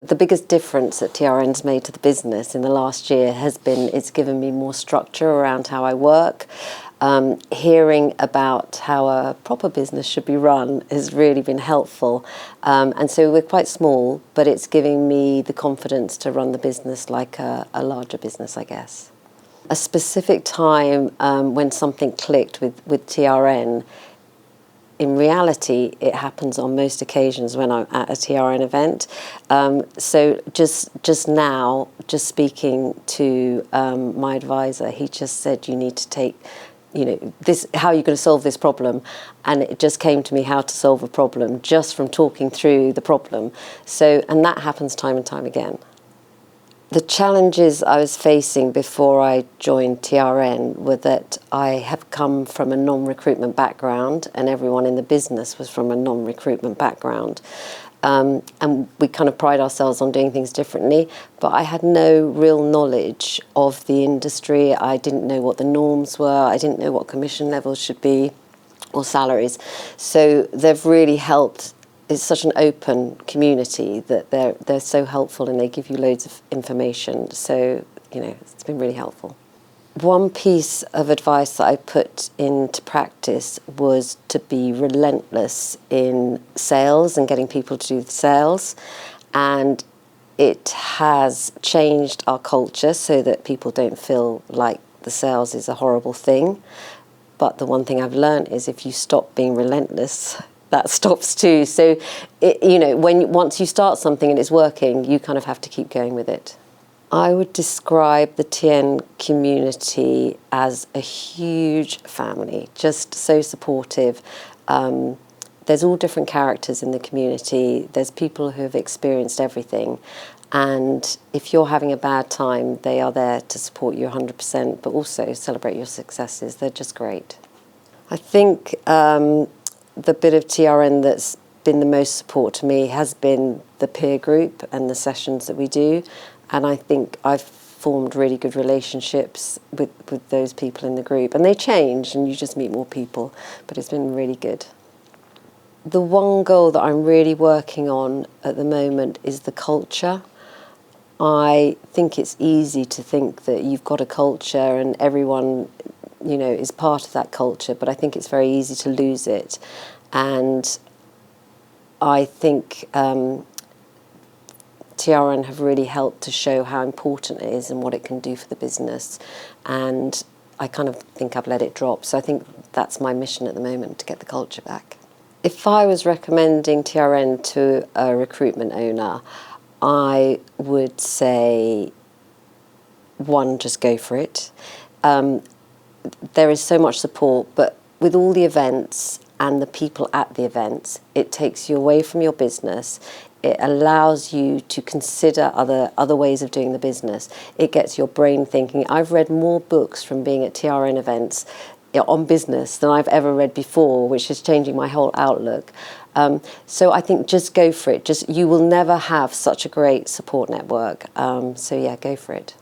The biggest difference that TRN's made to the business in the last year has been it's given me more structure around how I work. Hearing about how a proper business should be run has really been helpful. And so we're quite small, but it's giving me the confidence to run the business like a larger business, I guess. A specific time when something clicked with TRN, in reality, it happens on most occasions when I'm at a TRN event. So just now, just speaking to my advisor, he just said you need to take, this, how are you going to solve this problem? And it just came to me how to solve a problem just from talking through the problem. So, and that happens time and time again. The challenges I was facing before I joined TRN were that I have come from a non-recruitment background and everyone in the business was from a non-recruitment background. And we kind of pride ourselves on doing things differently, but I had no real knowledge of the industry. I didn't know what the norms were. I didn't know what commission levels should be or salaries. So they've really helped. It's such an open community that they're so helpful and they give you loads of information. So, it's been really helpful. One piece of advice that I put into practice was to be relentless in sales and getting people to do the sales. And it has changed our culture so that people don't feel like the sales is a horrible thing. But the one thing I've learned is if you stop being relentless, that stops too. So, once you start something and it's working, you kind of have to keep going with it. I would describe the TN community as a huge family, just so supportive. There's all different characters in the community. There's people who have experienced everything. And if you're having a bad time, they are there to support you 100%, but also celebrate your successes. They're just great. I think the bit of TRN that's been the most support to me has been the peer group and the sessions that we do. And I think I've formed really good relationships with those people in the group. And they change and you just meet more people, but it's been really good. The one goal that I'm really working on at the moment is the culture. I think it's easy to think that you've got a culture and everyone is part of that culture, but I think it's very easy to lose it. And I think TRN have really helped to show how important it is and what it can do for the business. And I kind of think I've let it drop. So I think that's my mission at the moment, to get the culture back. If I was recommending TRN to a recruitment owner, I would say, one, just go for it. There is so much support, but with all the events and the people at the events, it takes you away from your business. It allows you to consider other ways of doing the business. It gets your brain thinking. I've read more books from being at TRN events on business than I've ever read before, which is changing my whole outlook. So I think just go for it. You will never have such a great support network. So yeah, go for it.